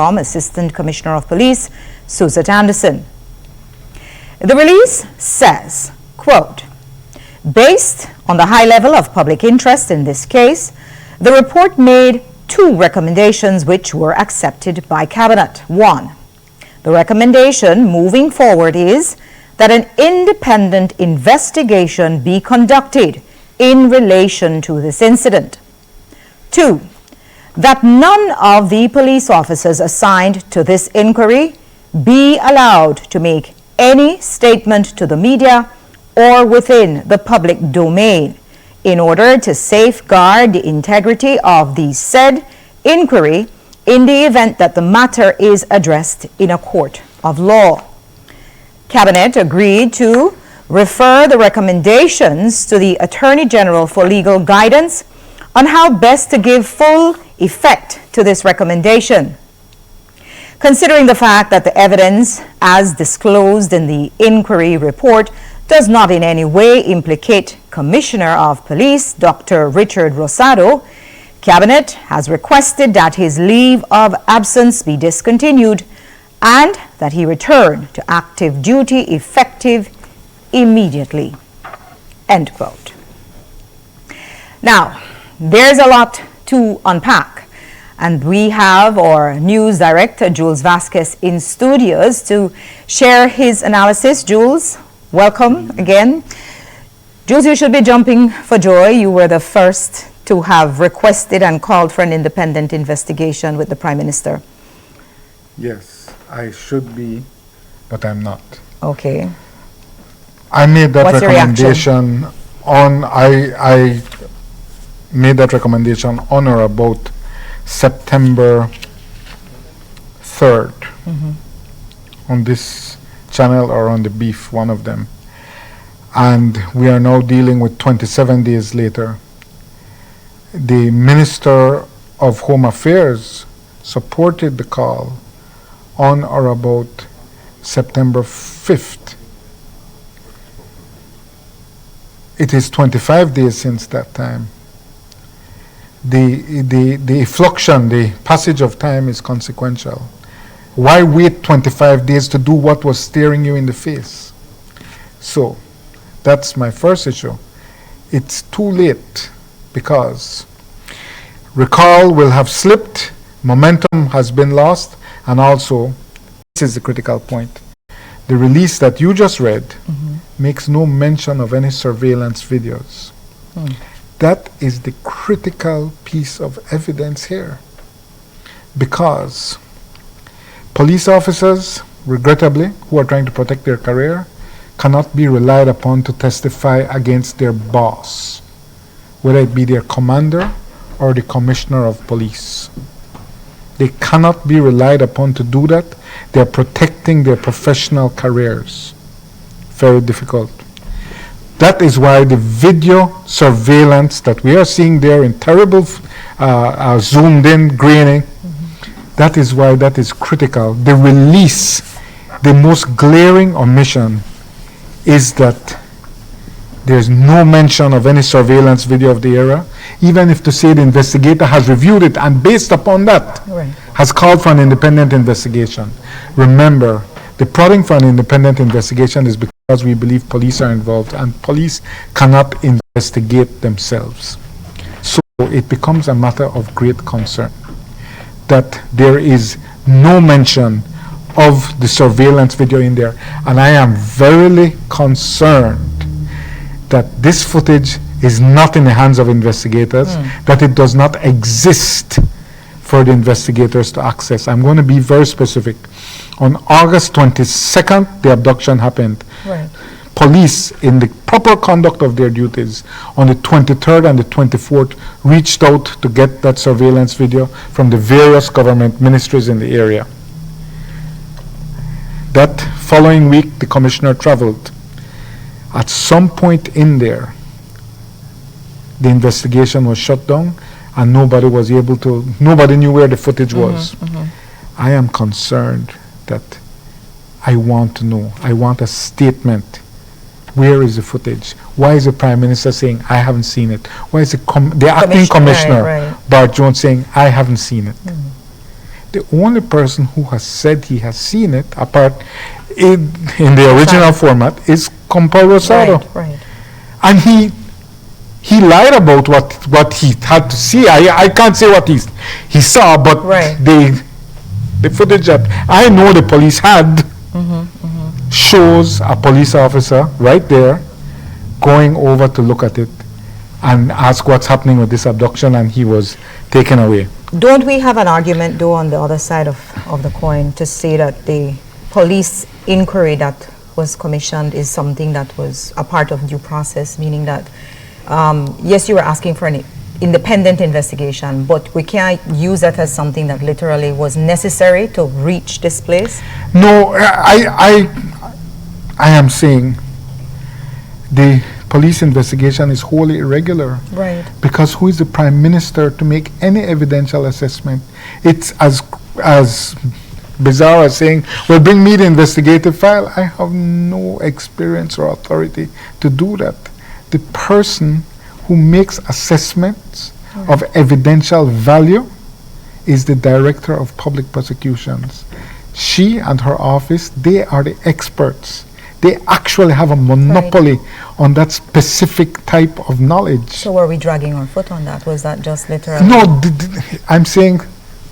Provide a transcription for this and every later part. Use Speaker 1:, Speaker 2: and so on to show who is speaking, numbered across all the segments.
Speaker 1: from Assistant Commissioner of Police, Suzette Anderson. The release says, quote, based on the high level of public interest in this case, the report made 2 recommendations which were accepted by Cabinet. 1. The recommendation moving forward is that an independent investigation be conducted in relation to this incident. 2. That none of the police officers assigned to this inquiry be allowed to make any statement to the media or within the public domain in order to safeguard the integrity of the said inquiry in the event that the matter is addressed in a court of law. Cabinet agreed to refer the recommendations to the Attorney General for legal guidance on how best to give full effect to this recommendation. Considering the fact that the evidence, as disclosed in the inquiry report, does not in any way implicate Commissioner of Police Dr. Richard Rosado, Cabinet has requested that his leave of absence be discontinued and that he return to active duty effective immediately. End quote. Now, there's a lot to unpack, and we have our news director, Jules Vasquez, in studios to share his analysis. Jules, welcome again. Jules, you should be jumping for joy. You were the first to have requested and called for an independent investigation with the Prime Minister.
Speaker 2: Yes, I should be, but I'm not.
Speaker 1: Okay.
Speaker 2: I made that
Speaker 1: What's your
Speaker 2: recommendation on, I made that recommendation on or about September 3rd on this channel or on the Beef, one of them. And we are now dealing with 27 days later. The Minister of Home Affairs supported the call on or about September 5th. It is 25 days since that time. The effluxion, the passage of time is consequential. Why wait 25 days to do what was staring you in the face? So, that's my first issue. It's too late because recall will have slipped, momentum has been lost, and also, this is the critical point, the release that you just read makes no mention of any surveillance videos. That is the critical piece of evidence here, because police officers, regrettably, who are trying to protect their career, cannot be relied upon to testify against their boss, whether it be their commander or the commissioner of police. They cannot be relied upon to do that. They're protecting their professional careers. Very difficult. That is why the video surveillance that we are seeing there in terrible zoomed in graining, that is why that is critical. The release, the most glaring omission is that there's no mention of any surveillance video of the era, even if to say the investigator has reviewed it and based upon that has called for an independent investigation. Remember, the prodding for an independent investigation is because we believe police are involved, and police cannot investigate themselves. So it becomes a matter of great concern that there is no mention of the surveillance video in there. And I am verily concerned that this footage is not in the hands of investigators, that it does not exist for the investigators to access. I'm going to be very specific. On August 22nd, the abduction happened. Police, in the proper conduct of their duties, on the 23rd and the 24th, reached out to get that surveillance video from the various government ministries in the area. That following week, the commissioner traveled. At some point in there, the investigation was shut down and nobody was able to, nobody knew where the footage was. I am concerned that I want to know. I want a statement. Where is the footage? Why is the Prime Minister saying, I haven't seen it? Why is the acting commissioner, Bart Jones, saying, I haven't seen it? The only person who has said he has seen it, apart in the original format, is Compal Rosado.
Speaker 1: Right.
Speaker 2: And he lied about what he had to see. I can't say what he saw, but the footage that I know the police had shows a police officer right there going over to look at it and ask what's happening with this abduction, and he was taken away.
Speaker 1: Don't we have an argument, though, on the other side of the coin to say that the police inquiry that was commissioned is something that was a part of due process, meaning that, yes, you were asking for an independent investigation, but we can't use that as something that literally was necessary to reach this place?
Speaker 2: No, I am saying the police investigation is wholly irregular.
Speaker 1: Right.
Speaker 2: Because who is the Prime Minister to make any evidential assessment? It's as bizarre as saying, well, bring me the investigative file. I have no experience or authority to do that. The person who makes assessments of evidential value is the Director of Public Prosecutions. She and her office, they are the experts. They actually have a monopoly on that specific type of knowledge.
Speaker 1: So were we dragging our foot on that? Was that just literally?
Speaker 2: No, I'm saying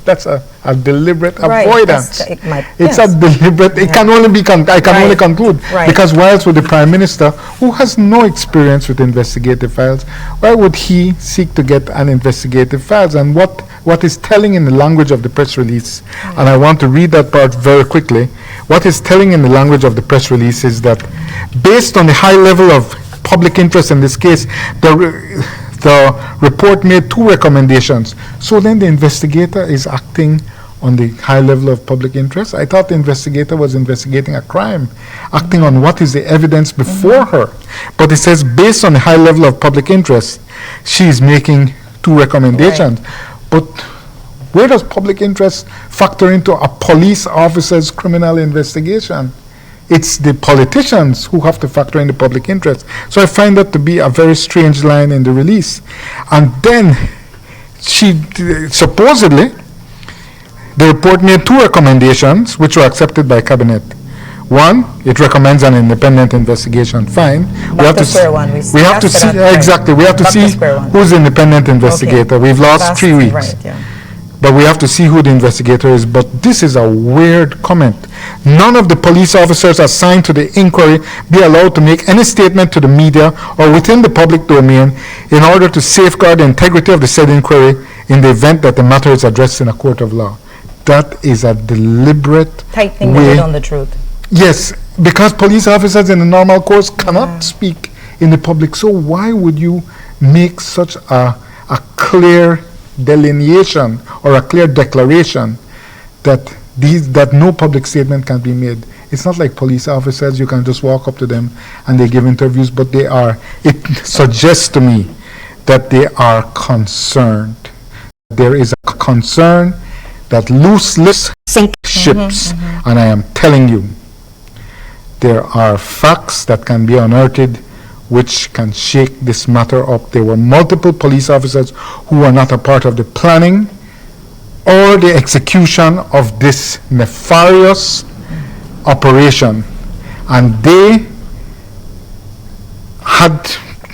Speaker 2: that's a deliberate avoidance. It's a deliberate, it can only be, I can only conclude. Because whilst with the Prime Minister, who has no experience with investigative files, why would he seek to get an investigative files? And what is telling in the language of the press release, and I want to read that part very quickly, what is telling in the language of the press release is that based on the high level of public interest in this case, the report made 2 recommendations. So then the investigator is acting on the high level of public interest. I thought the investigator was investigating a crime, acting on what is the evidence before her. But it says based on the high level of public interest, she is making 2 recommendations. But where does public interest factor into a police officer's criminal investigation? It's the politicians who have to factor in the public interest. So I find that to be a very strange line in the release. And then she supposedly, the report made 2 recommendations which were accepted by cabinet. 1, it recommends an independent investigation. Fine. We have to see exactly. We have to see who's the independent investigator. We've lost 3 weeks. But we have to see who the investigator is. But this is a weird comment. None of the police officers assigned to the inquiry be allowed to make any statement to the media or within the public domain in order to safeguard the integrity of the said inquiry in the event that the matter is addressed in a court of law. That is a deliberate
Speaker 1: tightening the lid on the truth.
Speaker 2: Yes, because police officers in the normal course cannot speak in the public. So why would you make such a clear delineation or a clear declaration that no public statement can be made? It's not like police officers, you can just walk up to them and they give interviews, but it suggests to me that they are concerned. There is a concern that loose lips sink ships. And I am telling you, there are facts that can be unearthed which can shake this matter up. There were multiple police officers who were not a part of the planning or the execution of this nefarious operation. And they had,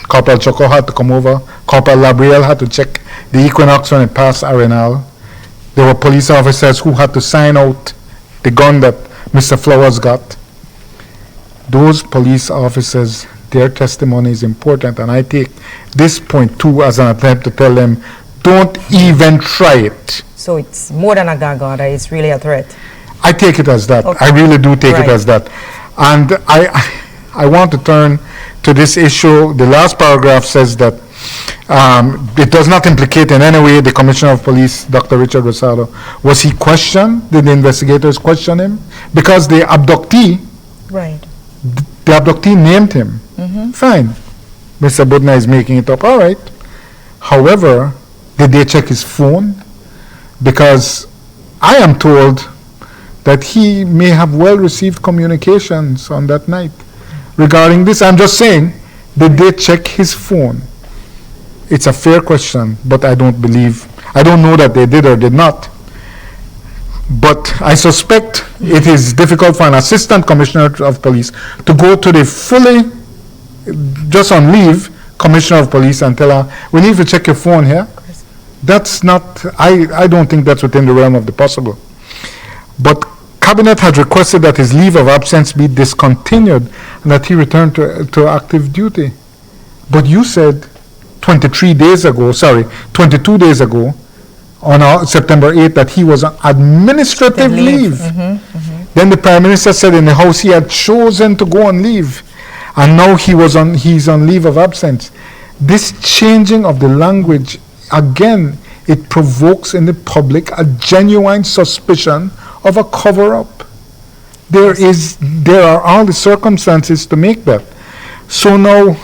Speaker 2: Corporal Choco had to come over, Corporal Labriel had to check the Equinox when it passed Arenal. There were police officers who had to sign out the gun that Mr. Flowers got. Those police officers, their testimony is important, and I take this point too as an attempt to tell them, don't even try it.
Speaker 1: So it's more than a gag order, it's really a threat.
Speaker 2: I take it as that. I really do take it as that. And I want to turn to this issue. The last paragraph says that it does not implicate in any way the Commissioner of Police, Dr. Richard Rosado. Was he questioned? Did the investigators question him? Because the abductee, the abductee named him. Fine. Mr. Budna is making it up. All right. However, did they check his phone? Because I am told that he may have well received communications on that night regarding this. I'm just saying, did they check his phone? It's a fair question, but I don't know that they did or did not. But I suspect it is difficult for an assistant commissioner of police to go to the fully, just on leave, commissioner of police and tell her, we need to check your phone here. That's not, I don't think that's within the realm of the possible. But Cabinet had requested that his leave of absence be discontinued and that he return to active duty. But you said 22 days ago, on September 8th, that he was on administrative leave. Then the Prime Minister said in the House he had chosen to go on leave, and now he's on leave of absence. This changing of the language, again, it provokes in the public a genuine suspicion of a cover-up. There are all the circumstances to make that. So now,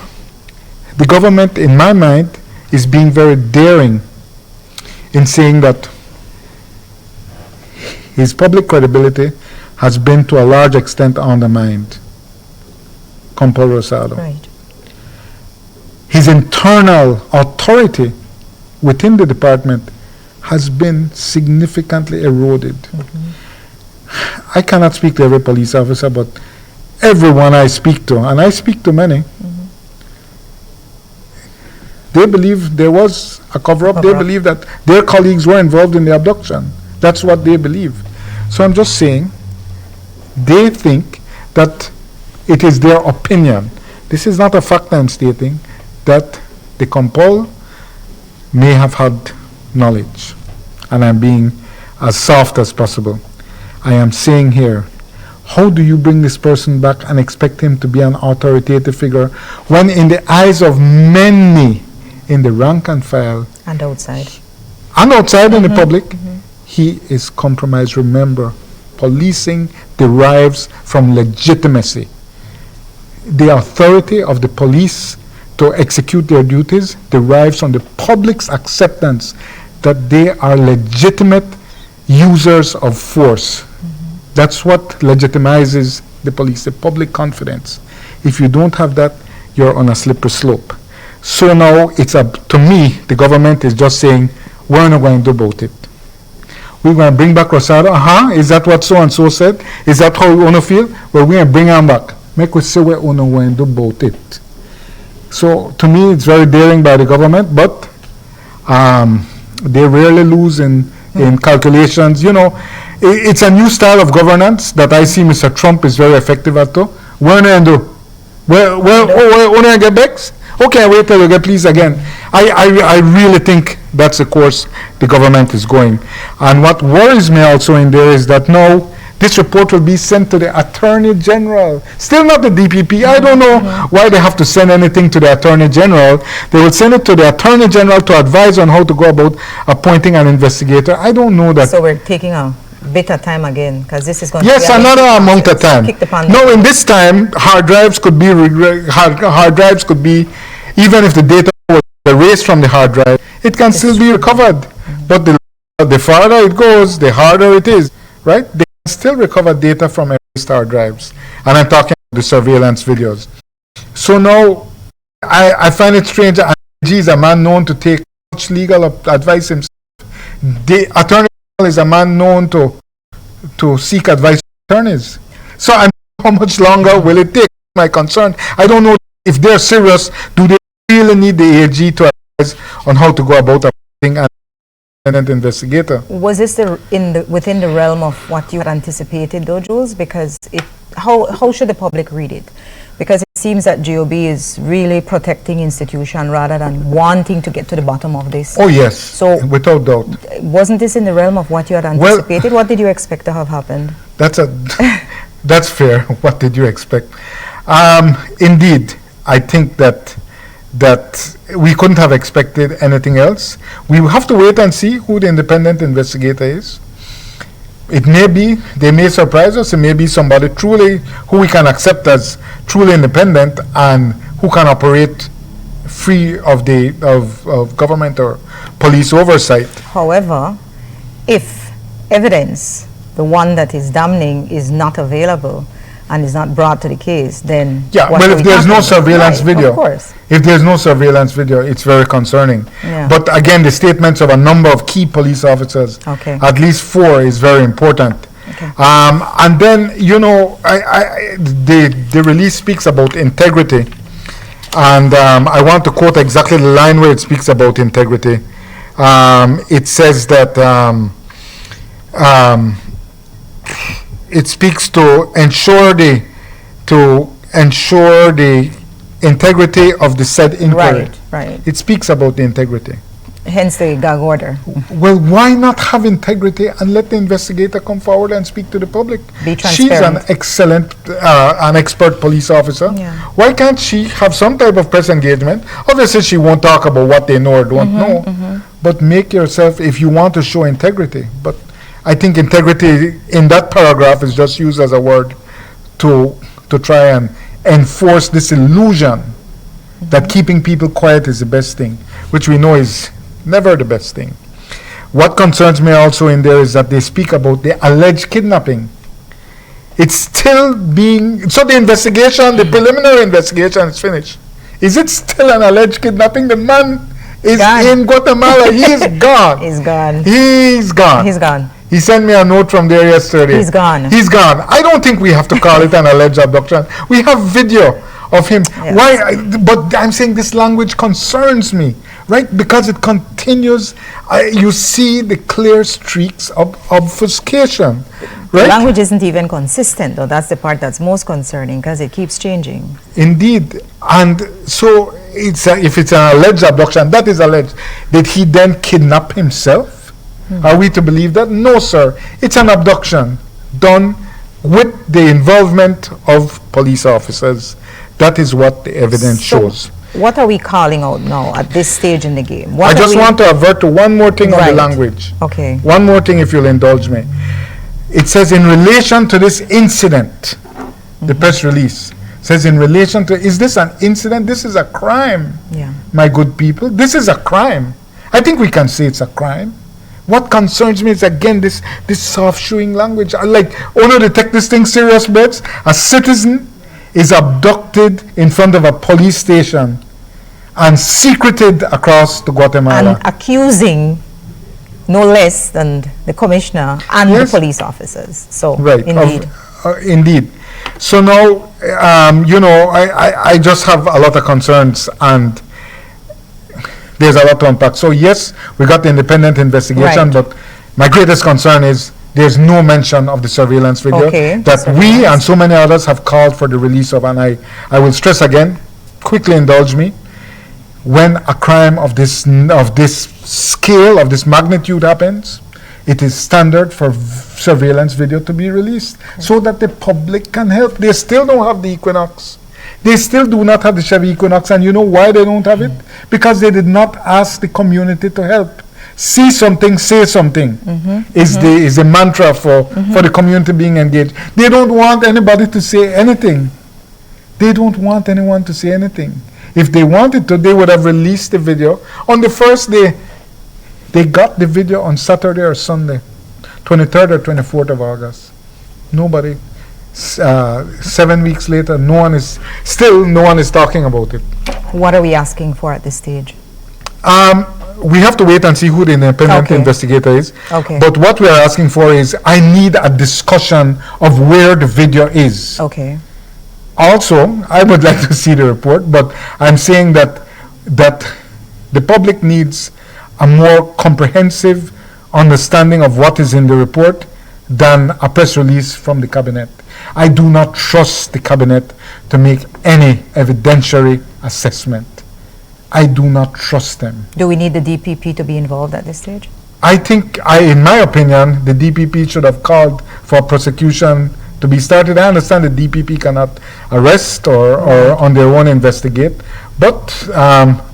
Speaker 2: the government, in my mind, is being very daring in saying that his public credibility has been to a large extent undermined. Compal Rosado.
Speaker 1: Right.
Speaker 2: His internal authority within the department has been significantly eroded. I cannot speak to every police officer, but everyone I speak to, and I speak to many, they believe there was a cover-up. They believe that their colleagues were involved in the abduction. That's what they believe. So I'm just saying, they think that it is their opinion. This is not a fact I'm stating, that the Compal may have had knowledge. And I'm being as soft as possible. I am saying here, how do you bring this person back and expect him to be an authoritative figure when in the eyes of many in the rank and file
Speaker 1: And outside.
Speaker 2: and outside in the public, he is compromised? Remember, policing derives from legitimacy. The authority of the police to execute their duties derives from the public's acceptance that they are legitimate users of force. That's what legitimizes the police, the public confidence. If you don't have that, you're on a slippery slope. So now it's up to me, the government is just saying, we're not going to do about it. We're going to bring back Rosado. Is that what so-and-so said? Is that how we want to feel? Well, we're going to bring him back. Make us say we're going to do about it. So to me, it's very daring by the government, but they rarely lose in calculations. You know, it's a new style of governance that I see Mr. Trump is very effective at. We're going to do. We're going to get back? Okay, wait till you get pleased again. I really think that's the course the government is going. And what worries me also in there is that now this report will be sent to the Attorney General. Still not the DPP. I don't know why they have to send anything to the Attorney General. They will send it to the Attorney General to advise on how to go about appointing an investigator. I don't know that.
Speaker 1: So we're taking a bit of time again, because this is going
Speaker 2: to be another amount of time. No, in this time, hard drives could be even if the data was erased from the hard drive, it can still be recovered. But the farther it goes, the harder it is, right? They can still recover data from erased hard drives. And I'm talking about the surveillance videos. So now, I find it strange that IG is a man known to take much legal advice himself. The Attorney General is a man known to seek advice from attorneys. So I'm how much longer will it take? My concern. I don't know if they're serious. Do they really need the AG to advise on how to go about appointing an independent investigator?
Speaker 1: Was this within the realm of what you had anticipated, though, Jules? Because how should the public read it? Because it seems that GOB is really protecting institution rather than wanting to get to the bottom of this.
Speaker 2: Oh yes,
Speaker 1: so
Speaker 2: without doubt.
Speaker 1: Wasn't this in the realm of what you had anticipated? What did you expect to have happened?
Speaker 2: That's fair. What did you expect? Indeed, I think that we couldn't have expected anything else. We have to wait and see who the independent investigator is. It may be, they may surprise us, it may be somebody truly, who we can accept as truly independent and who can operate free of government or police oversight.
Speaker 1: However, if evidence, the one that is damning, is not available, and is not brought to the case, then
Speaker 2: Yeah,
Speaker 1: what
Speaker 2: well,
Speaker 1: are
Speaker 2: if
Speaker 1: we
Speaker 2: there's no
Speaker 1: talking about?
Speaker 2: surveillance
Speaker 1: Right,
Speaker 2: video,
Speaker 1: of course.
Speaker 2: if there's no surveillance video, it's very concerning.
Speaker 1: Yeah.
Speaker 2: But again, the statements of a number of key police officers,
Speaker 1: Okay.
Speaker 2: at least 4, is very important.
Speaker 1: Okay.
Speaker 2: And then, the release speaks about integrity. And I want to quote exactly the line where it speaks about integrity. It says that it speaks to ensure the integrity of the said inquiry.
Speaker 1: Right, right.
Speaker 2: It speaks about the integrity.
Speaker 1: Hence the gag order.
Speaker 2: Well, why not have integrity and let the investigator come forward and speak to the public?
Speaker 1: Be
Speaker 2: She's an
Speaker 1: transparent.
Speaker 2: excellent, an expert police officer.
Speaker 1: Yeah.
Speaker 2: Why can't she have some type of press engagement? Obviously, she won't talk about what they know or don't know, but make yourself, if you want to show integrity. But I think integrity in that paragraph is just used as a word to try and enforce this illusion that keeping people quiet is the best thing, which we know is never the best thing. What concerns me also in there is that they speak about the alleged kidnapping. It's still being, so the investigation, the preliminary investigation is finished. Is it still an alleged kidnapping? The man is
Speaker 1: Gone.
Speaker 2: in Guatemala. He is gone.
Speaker 1: He's gone.
Speaker 2: He's gone.
Speaker 1: He's gone.
Speaker 2: He sent me a note from there yesterday.
Speaker 1: He's gone.
Speaker 2: He's gone. I don't think we have to call it an alleged abduction. We have video of him.
Speaker 1: Yes.
Speaker 2: Why? But I'm saying this language concerns me, right? Because it continues. You see the clear streaks of obfuscation,
Speaker 1: The
Speaker 2: right?
Speaker 1: language isn't even consistent, though. That's the part that's most concerning because it keeps changing.
Speaker 2: Indeed. And so if it's an alleged abduction, that is alleged. Did he then kidnap himself? Are we to believe that? No, sir. It's an abduction done with the involvement of police officers. That is what the evidence
Speaker 1: So
Speaker 2: shows.
Speaker 1: what are we calling out now at this stage in the game?
Speaker 2: I
Speaker 1: What are
Speaker 2: just
Speaker 1: we-
Speaker 2: want to avert to one more thing on
Speaker 1: Right.
Speaker 2: the language.
Speaker 1: Okay.
Speaker 2: One more thing, if you'll indulge me. It says, in relation to this incident, the press release says, in relation to, is this an incident? This is a crime,
Speaker 1: Yeah.
Speaker 2: my good people. This is a crime. I think we can say it's a crime. What concerns me is, again, this soft-shoeing language. I like, oh no, they take this thing serious, bets. A citizen is abducted in front of a police station and secreted across to Guatemala.
Speaker 1: And accusing no less than the commissioner and
Speaker 2: Yes.
Speaker 1: the police officers. So,
Speaker 2: Right.
Speaker 1: indeed.
Speaker 2: Indeed. So now, I just have a lot of concerns, and there's a lot to unpack. So yes, we got the independent investigation,
Speaker 1: Right.
Speaker 2: but my greatest concern is there's no mention of the surveillance video
Speaker 1: Okay,
Speaker 2: that we
Speaker 1: surveillance.
Speaker 2: and so many others have called for the release of. And I will stress again, quickly indulge me, when a crime of this scale, of this magnitude happens, it is standard for surveillance video to be released so that the public can help. They still don't have the Equinox. They still do not have the Chevy Equinox, and you know why they don't have it? Because they did not ask the community to help. See something, say something is the mantra for the community being engaged. They don't want anybody to say anything. They don't want anyone to say anything. If they wanted to, they would have released the video. On the first day, they got the video on Saturday or Sunday, 23rd or 24th of August. Nobody. 7 weeks later, no one is talking about it.
Speaker 1: What are we asking for at this stage?
Speaker 2: We have to wait and see who the independent
Speaker 1: Okay.
Speaker 2: investigator is.
Speaker 1: Okay.
Speaker 2: But what we are asking for is, I need a discussion of where the video is.
Speaker 1: Okay.
Speaker 2: Also, I would like to see the report, but I'm saying that the public needs a more comprehensive understanding of what is in the report than a press release from the cabinet. I do not trust the cabinet to make any evidentiary assessment. I do not trust them.
Speaker 1: Do we need the DPP to be involved at this stage?
Speaker 2: I think, in my opinion, the DPP should have called for prosecution to be started. I understand the DPP cannot arrest or on their own investigate, but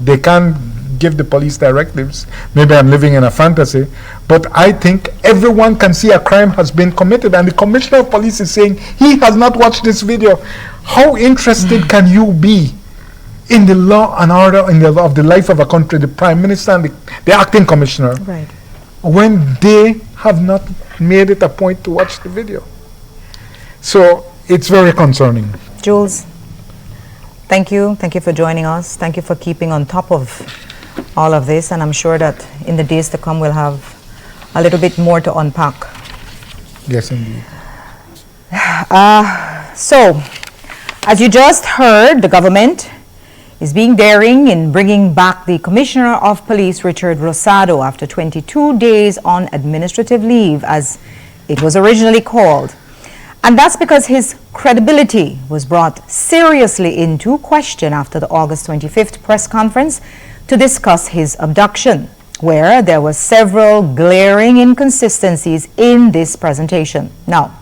Speaker 2: they can give the police directives. Maybe I'm living in a fantasy, but I think everyone can see a crime has been committed, and the commissioner of police is saying he has not watched this video. How interested can you be in the law and order of the life of a country, the prime minister and the acting commissioner,
Speaker 1: Right.
Speaker 2: when they have not made it a point to watch the video? So It's very concerning.
Speaker 1: Jules, thank you. Thank you for joining us. Thank you for keeping on top of all of this. And I'm sure that in the days to come, we'll have a little bit more to unpack.
Speaker 2: Yes, indeed.
Speaker 1: So, as you just heard, the government is being daring in bringing back the Commissioner of Police, Richard Rosado, after 22 days on administrative leave, as it was originally called. And that's because his credibility was brought seriously into question after the August 25th press conference to discuss his abduction, where there were several glaring inconsistencies in this presentation. Now,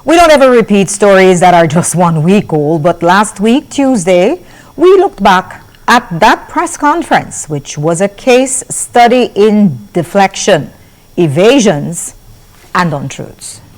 Speaker 1: we don't ever repeat stories that are just 1 week old, but last week, Tuesday, we looked back at that press conference, which was a case study in deflection, evasions, and untruths.